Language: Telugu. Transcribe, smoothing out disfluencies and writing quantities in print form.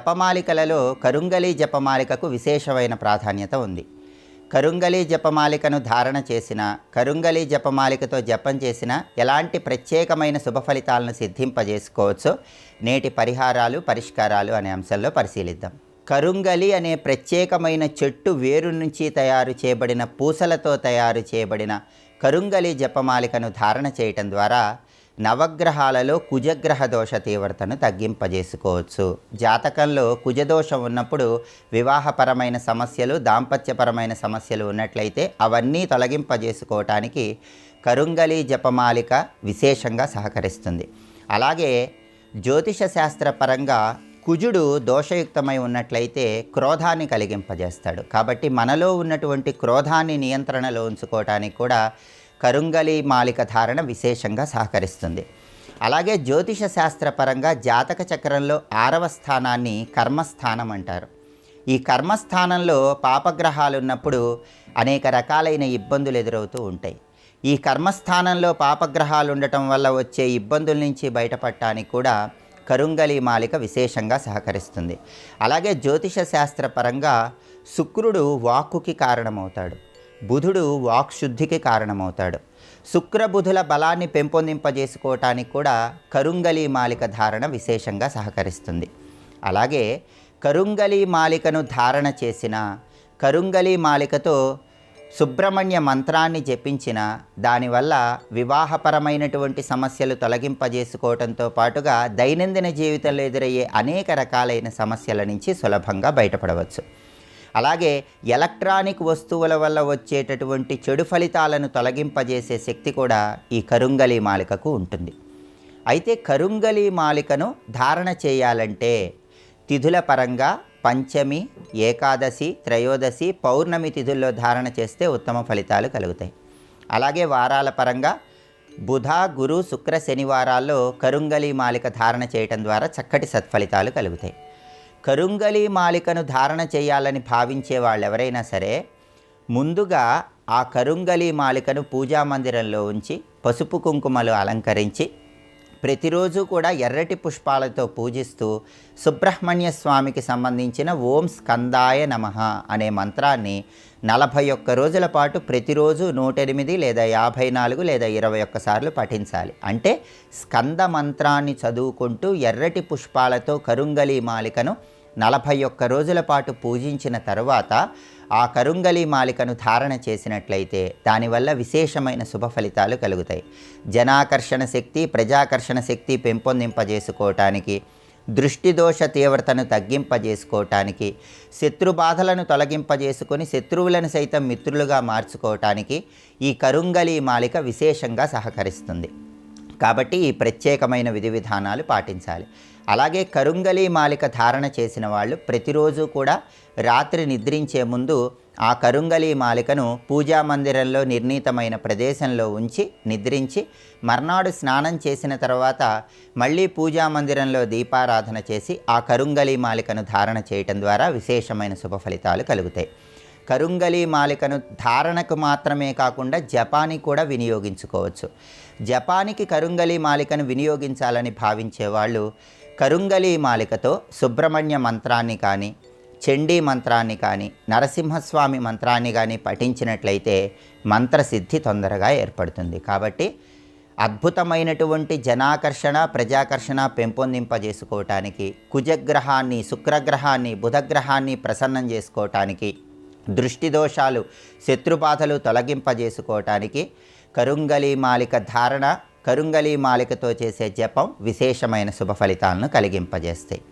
జపమాలికలలో కరుంగలి జపమాలికకు విశేషమైన ప్రాధాన్యత ఉంది. కరుంగలి జపమాలికను ధారణ చేసిన, కరుంగలి జపమాలికతో జపం చేసిన ఎలాంటి ప్రత్యేకమైన శుభ ఫలితాలను సిద్ధింపజేసుకోవచ్చో నేటి పరిష్కారాలు అనే అంశంలో పరిశీలిద్దాం. కరుంగలి అనే ప్రత్యేకమైన చెట్టు వేరు నుంచి తయారు చేయబడిన పూసలతో తయారు చేయబడిన కరుంగలి జపమాలికను ధారణ చేయటం ద్వారా నవగ్రహాలలో కుజగ్రహ దోష తీవ్రతను తగ్గింపజేసుకోవచ్చు. జాతకంలో కుజదోషం ఉన్నప్పుడు వివాహపరమైన సమస్యలు, దాంపత్యపరమైన సమస్యలు ఉన్నట్లయితే అవన్నీ తొలగింపజేసుకోవటానికి కరుంగలి జపమాలిక విశేషంగా సహకరిస్తుంది. అలాగే జ్యోతిష శాస్త్రపరంగా కుజుడు దోషయుక్తమై ఉన్నట్లయితే క్రోధాన్ని కలిగింపజేస్తాడు. కాబట్టి మనలో ఉన్నటువంటి క్రోధాన్ని నియంత్రణలో ఉంచుకోవటానికి కూడా కరుంగలి మాలిక ధారణ విశేషంగా సహకరిస్తుంది. అలాగే జ్యోతిష శాస్త్రపరంగా జాతక చక్రంలో 6వ స్థానాన్ని కర్మస్థానం అంటారు. ఈ కర్మస్థానంలో పాపగ్రహాలు ఉన్నప్పుడు అనేక రకాలైన ఇబ్బందులు ఎదురవుతూ ఉంటాయి. ఈ కర్మస్థానంలో పాపగ్రహాలు ఉండటం వల్ల వచ్చే ఇబ్బందుల నుంచి బయటపడటానికి కూడా కరుంగలి మాలిక విశేషంగా సహకరిస్తుంది. అలాగే జ్యోతిష శాస్త్రపరంగా శుక్రుడు వాక్కుకి కారణమవుతాడు, బుధుడు వాక్శుద్ధికి కారణమవుతాడు. శుక్రబుధుల బలాన్ని పెంపొందింపజేసుకోవటానికి కూడా కరుంగలి మాలిక ధారణ విశేషంగా సహకరిస్తుంది. అలాగే కరుంగలి మాలికను ధారణ చేసిన, కరుంగలి మాలికతో సుబ్రహ్మణ్య మంత్రాన్ని జపించిన దానివల్ల వివాహపరమైనటువంటి సమస్యలు తొలగింపజేసుకోవడంతో పాటుగా దైనందిన జీవితంలో ఎదురయ్యే అనేక రకాలైన సమస్యల నుంచి సులభంగా బయటపడవచ్చు. అలాగే ఎలక్ట్రానిక్ వస్తువుల వల్ల వచ్చేటటువంటి చెడు ఫలితాలను తొలగింపజేసే శక్తి కూడా ఈ కరుంగలి మాలికకు ఉంటుంది. అయితే కరుంగలి మాలికను ధారణ చేయాలంటే తిథుల పరంగా పంచమి, ఏకాదశి, త్రయోదశి, పౌర్ణమి తిథుల్లో ధారణ చేస్తే ఉత్తమ ఫలితాలు కలుగుతాయి. అలాగే వారాల పరంగా బుధ, గురు, శుక్ర, శనివారాల్లో కరుంగలి మాలిక ధారణ చేయటం ద్వారా చక్కటి సత్ఫలితాలు కలుగుతాయి. కరుంగలి మాలికను ధారణ చేయాలని భావించే వాళ్ళు ఎవరైనా సరే ముందుగా ఆ కరుంగలి మాలికను పూజా మందిరంలో ఉంచి పసుపు కుంకుమలు అలంకరించి ప్రతిరోజు కూడా ఎర్రటి పుష్పాలతో పూజిస్తూ సుబ్రహ్మణ్య స్వామికి సంబంధించిన ఓం స్కందాయ నమః అనే మంత్రాన్ని 41 రోజుల పాటు ప్రతిరోజు 108 లేదా 54 లేదా 21 సార్లు పఠించాలి. అంటే స్కంద మంత్రాన్ని చదువుకుంటూ ఎర్రటి పుష్పాలతో కరుంగలి మాలికను 41 రోజుల పాటు పూజించిన తరువాత ఆ కరుంగలి మాలికను ధారణ చేసినట్లయితే దానివల్ల విశేషమైన శుభ ఫలితాలు కలుగుతాయి. జనాకర్షణ శక్తి, ప్రజాకర్షణ శక్తి పెంపొందింపజేసుకోవటానికి, దృష్టి దోష తీవ్రతను తగ్గింపజేసుకోవటానికి, శత్రుబాధలను తొలగింపజేసుకొని శత్రువులను సైతం మిత్రులుగా మార్చుకోవటానికి ఈ కరుంగలి మాలిక విశేషంగా సహకరిస్తుంది. కాబట్టి ఈ ప్రత్యేకమైన విధి విధానాలు పాటించాలి. అలాగే కరుంగలి మాలిక ధారణ చేసిన వాళ్ళు ప్రతిరోజు కూడా రాత్రి నిద్రించే ముందు ఆ కరుంగలి మాలికను పూజా మందిరంలో నిర్ణీతమైన ప్రదేశంలో ఉంచి నిద్రించి మర్నాడు స్నానం చేసిన తర్వాత మళ్ళీ పూజా మందిరంలో దీపారాధన చేసి ఆ కరుంగలి మాలికను ధారణ చేయటం ద్వారా విశేషమైన శుభ ఫలితాలు కలుగుతాయి. కరుంగలి మాలికను ధారణకు మాత్రమే కాకుండా జపానికి కూడా వినియోగించుకోవచ్చు. జపానికి కరుంగలి మాలికను వినియోగించాలని భావించే వాళ్ళు కరుంగలి మాలికతో సుబ్రహ్మణ్య మంత్రాన్ని కానీ, చండీ మంత్రాన్ని కానీ, నరసింహస్వామి మంత్రాన్ని కానీ పఠించినట్లయితే మంత్రసిద్ధి తొందరగా ఏర్పడుతుంది. కాబట్టి అద్భుతమైనటువంటి జనాకర్షణ, ప్రజాకర్షణ పెంపొందింపజేసుకోవటానికి, కుజగ్రహాన్ని, శుక్రగ్రహాన్ని, బుధగ్రహాన్ని ప్రసన్నం చేసుకోవటానికి, దృష్టి దోషాలు, శత్రుబాధలు తొలగింపజేసుకోవటానికి కరుంగలి మాలిక ధారణ, కరుంగలి మాలికతో చేసే జపం విశేషమైన శుభ ఫలితాలను కలిగింపజేస్తాయి.